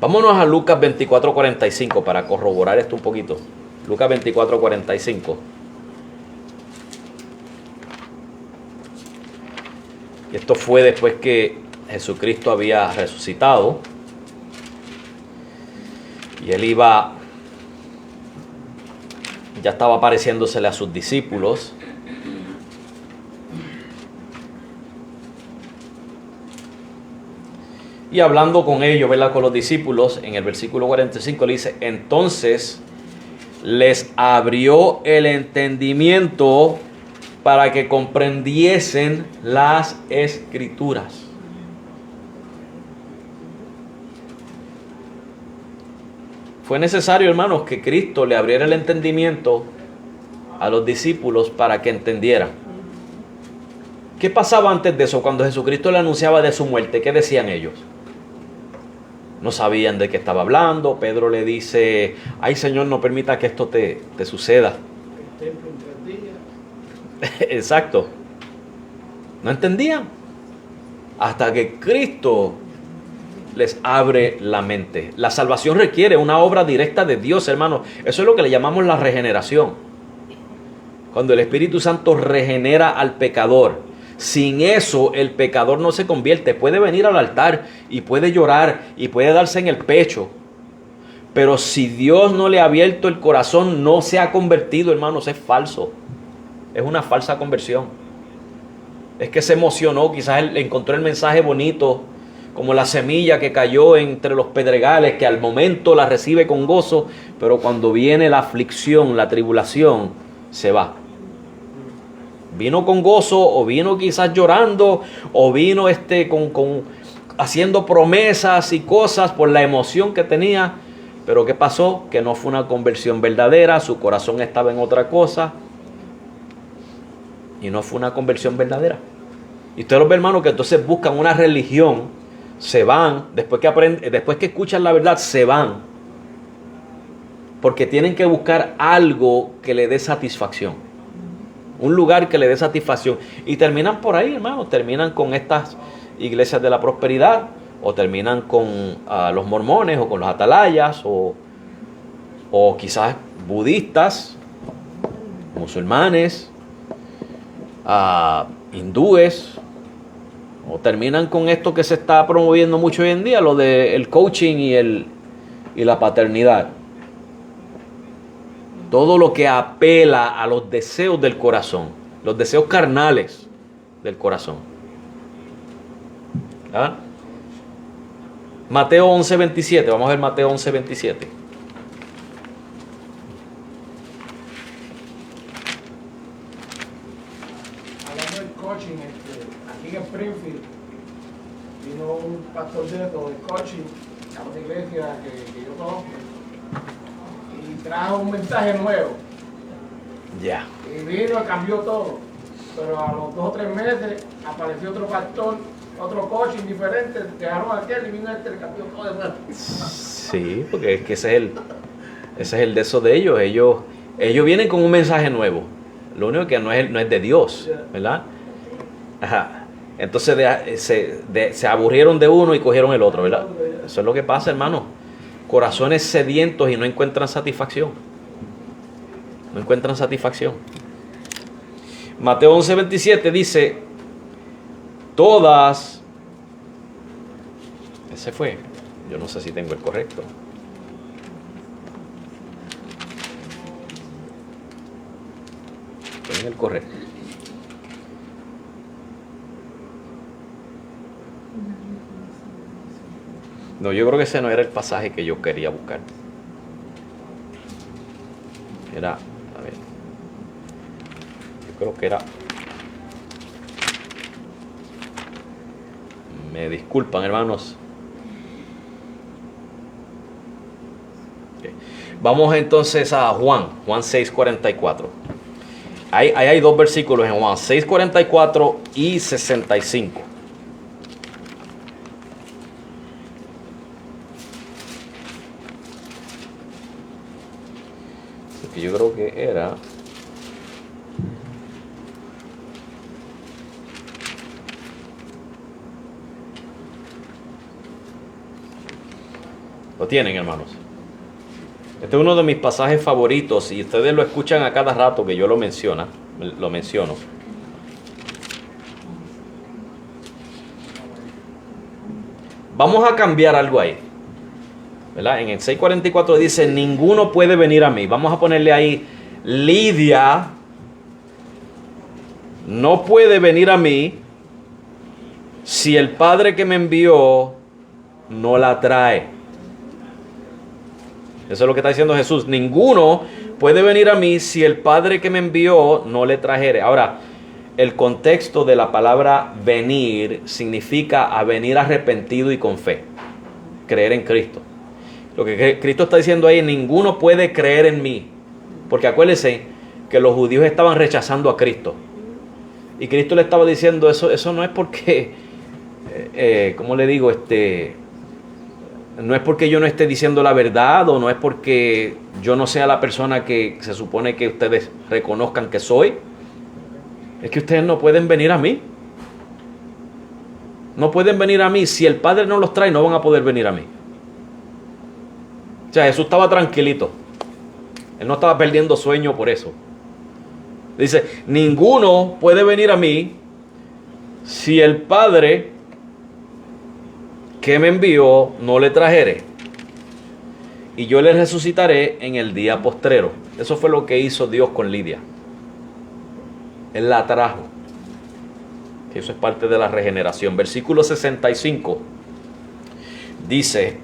Vámonos a Lucas 24:45 para corroborar esto un poquito. Lucas 24:45. Y esto fue después que Jesucristo había resucitado. Y Él ya estaba apareciéndosele a sus discípulos. Y hablando con ellos, ¿verdad? Con los discípulos, en el versículo 45 le dice: entonces les abrió el entendimiento para que comprendiesen las Escrituras. Fue necesario, hermanos, que Cristo le abriera el entendimiento a los discípulos para que entendieran. ¿Qué pasaba antes de eso? Cuando Jesucristo le anunciaba de su muerte, ¿qué decían ellos? No sabían de qué estaba hablando. Pedro le dice: ay, Señor, no permita que esto te suceda. El templo en 3 días. Exacto. No entendían. Hasta que Cristo les abre la mente. La salvación requiere una obra directa de Dios, hermanos. Eso es lo que le llamamos la regeneración. Cuando el Espíritu Santo regenera al pecador. Sin eso el pecador no se convierte. Puede venir al altar y puede llorar y puede darse en el pecho. Pero si Dios no le ha abierto el corazón, no se ha convertido, hermanos. Es falso. Es una falsa conversión. Es que se emocionó, quizás él encontró el mensaje bonito, como la semilla que cayó entre los pedregales, que al momento la recibe con gozo, pero cuando viene la aflicción, la tribulación, se va. Vino con gozo, o vino quizás llorando, o vino haciendo promesas y cosas por la emoción que tenía. Pero ¿qué pasó? Que no fue una conversión verdadera, su corazón estaba en otra cosa. Y no fue una conversión verdadera. Y ustedes los ven, hermanos, que entonces buscan una religión, se van, después que escuchan la verdad, se van. Porque tienen que buscar algo que le dé satisfacción. Un lugar que le dé satisfacción. Y terminan por ahí, hermanos. Terminan con estas iglesias de la prosperidad. O terminan con los mormones. O con los atalayas. O quizás budistas. Musulmanes. Hindúes. O terminan con esto que se está promoviendo mucho hoy en día. Lo del coaching y la paternidad. Todo lo que apela a los deseos del corazón, los deseos carnales del corazón. ¿Ah? Mateo 11:27, vamos a ver Mateo 11:27. Hablando del coaching, aquí en Springfield vino un pastor de coaching a una iglesia que yo conozco. Y trajo un mensaje nuevo. Ya. Y vino y cambió todo. Pero a los 2 o 3 meses apareció otro pastor, otro coaching diferente. Dejaron aquel y vino este y cambió todo de nuevo. Sí, porque es que ese es el de esos de ellos. Ellos vienen con un mensaje nuevo. Lo único que no es de Dios, ¿verdad? Ajá. Entonces se aburrieron de uno y cogieron el otro, ¿verdad? Eso es lo que pasa, hermano. corazones sedientos y no encuentran satisfacción. No encuentran satisfacción. Mateo 11:27 dice, todas... Ese fue. Yo no sé si tengo el correcto. Estoy en el correcto. No, yo creo que ese no era el pasaje que yo quería buscar. Era, a ver, yo creo que era... Me disculpan, hermanos. Okay. Vamos entonces a Juan 6:44. Ahí hay dos versículos en Juan, 6:44 y 65. Que yo creo que era... Lo tienen, hermanos. Este es uno de mis pasajes favoritos y ustedes lo escuchan a cada rato que yo lo menciono. Vamos a cambiar algo ahí, ¿verdad? En el 6:44 dice, ninguno puede venir a mí. Vamos a ponerle ahí, Lidia no puede venir a mí si el Padre que me envió no la trae. Eso es lo que está diciendo Jesús. Ninguno puede venir a mí si el Padre que me envió no le trajere. Ahora, el contexto de la palabra venir significa a venir arrepentido y con fe. Creer en Cristo. Lo que Cristo está diciendo ahí, ninguno puede creer en mí. Porque acuérdense que los judíos estaban rechazando a Cristo. Y Cristo le estaba diciendo, eso no es porque, ¿cómo le digo? No es porque yo no esté diciendo la verdad, o no es porque yo no sea la persona que se supone que ustedes reconozcan que soy. Es que ustedes no pueden venir a mí. No pueden venir a mí. Si el Padre no los trae, no van a poder venir a mí. O sea, Jesús estaba tranquilito. Él no estaba perdiendo sueño por eso. Dice, ninguno puede venir a mí si el Padre que me envió no le trajere, y yo le resucitaré en el día postrero. Eso fue lo que hizo Dios con Lidia. Él la trajo. Eso es parte de la regeneración. Versículo 65 dice,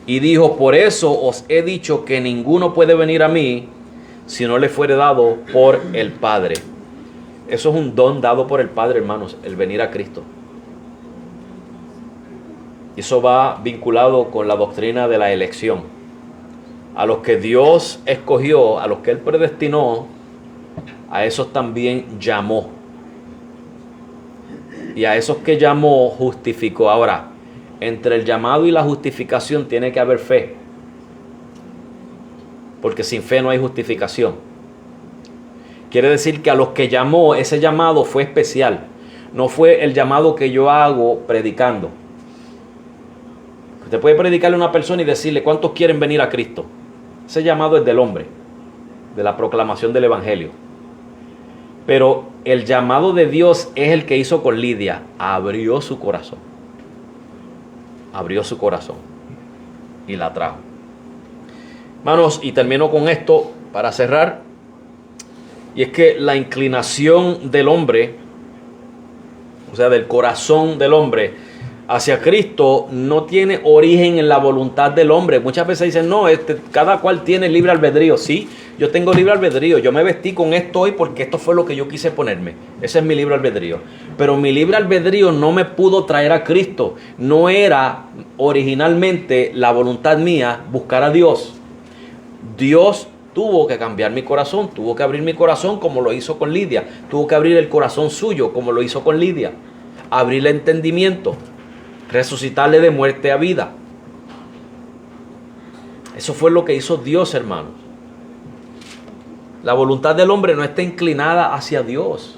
y dijo, por eso os he dicho que ninguno puede venir a mí si no le fuere dado por el Padre. Eso es un don dado por el Padre, hermanos, el venir a Cristo. Eso va vinculado con la doctrina de la elección. A los que Dios escogió, a los que Él predestinó, a esos también llamó. Y a esos que llamó, justificó. Ahora, entre el llamado y la justificación tiene que haber fe. Porque sin fe no hay justificación. Quiere decir que a los que llamó, ese llamado fue especial. No fue el llamado que yo hago predicando. Usted puede predicarle a una persona y decirle, ¿cuántos quieren venir a Cristo? Ese llamado es del hombre, de la proclamación del Evangelio. Pero el llamado de Dios es el que hizo con Lidia. Abrió su corazón. Abrió su corazón y la trajo. Hermanos, y termino con esto para cerrar. Y es que la inclinación del hombre, o sea, del corazón del hombre hacia Cristo, no tiene origen en la voluntad del hombre. Muchas veces dicen, no, cada cual tiene libre albedrío. Sí, yo tengo libre albedrío. Yo me vestí con esto hoy porque esto fue lo que yo quise ponerme. Ese es mi libre albedrío. Pero mi libre albedrío no me pudo traer a Cristo. No era originalmente la voluntad mía buscar a Dios. Dios tuvo que cambiar mi corazón, tuvo que abrir mi corazón como lo hizo con Lidia. Tuvo que abrir el corazón suyo como lo hizo con Lidia. Abrir el entendimiento. Resucitarle de muerte a vida. Eso fue lo que hizo Dios, hermanos. La voluntad del hombre no está inclinada hacia Dios.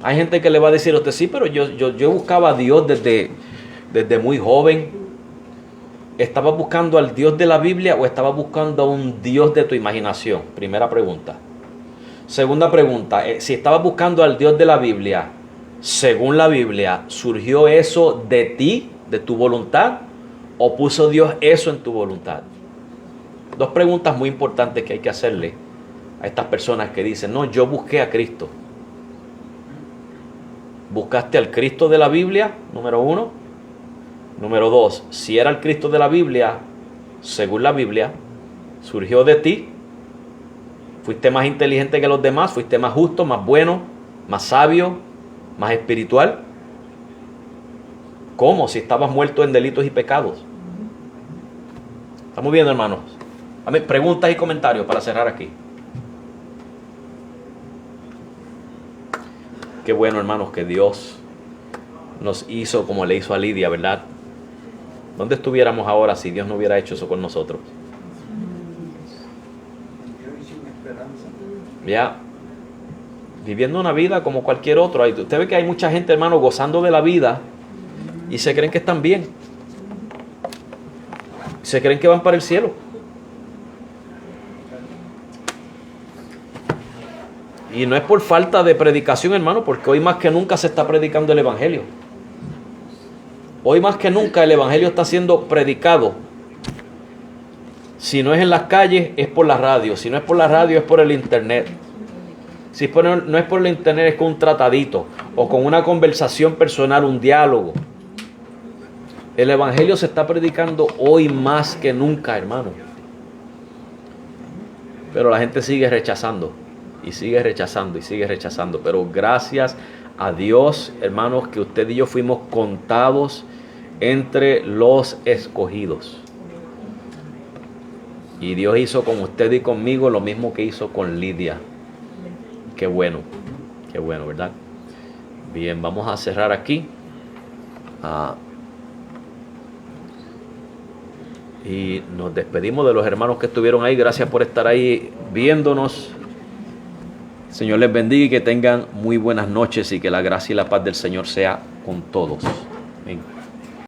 Hay gente que le va a decir a usted, sí, pero yo buscaba a Dios desde desde muy joven? ¿Estabas buscando al Dios de la Biblia o estabas buscando a un Dios de tu imaginación? Primera pregunta. Segunda pregunta, si estabas buscando al Dios de la Biblia, según la Biblia, ¿surgió eso de ti, de tu voluntad? ¿O puso Dios eso en tu voluntad? Dos preguntas muy importantes que hay que hacerle a estas personas que dicen, no, yo busqué a Cristo. ¿Buscaste al Cristo de la Biblia? Número uno. Número dos, si era el Cristo de la Biblia, según la Biblia, surgió de ti. ¿Fuiste más inteligente que los demás? ¿Fuiste más justo, más bueno, más sabio, más espiritual? ¿Cómo? Si estabas muerto en delitos y pecados. ¿Estamos viendo, hermanos? Dame preguntas y comentarios para cerrar aquí. Qué bueno, hermanos, que Dios nos hizo como le hizo a Lidia, ¿verdad? ¿Dónde estuviéramos ahora si Dios no hubiera hecho eso con nosotros? Ya, viviendo una vida como cualquier otro. Usted ve que hay mucha gente, hermano, gozando de la vida y se creen que están bien. Se creen que van para el cielo. Y no es por falta de predicación, hermano, porque hoy más que nunca se está predicando el Evangelio. Hoy más que nunca el Evangelio está siendo predicado. Si no es en las calles, es por la radio. Si no es por la radio, es por el internet. Si no es por el internet, es con un tratadito o con una conversación personal, un diálogo. El Evangelio se está predicando hoy más que nunca, hermano. Pero la gente sigue rechazando. Y sigue rechazando y sigue rechazando. Pero gracias a Dios, hermanos, que usted y yo fuimos contados entre los escogidos. Y Dios hizo con usted y conmigo lo mismo que hizo con Lidia. Qué bueno, ¿verdad? Bien, vamos a cerrar aquí. Y nos despedimos de los hermanos que estuvieron ahí. Gracias por estar ahí viéndonos. Señor les bendiga y que tengan muy buenas noches y que la gracia y la paz del Señor sea con todos. Amén.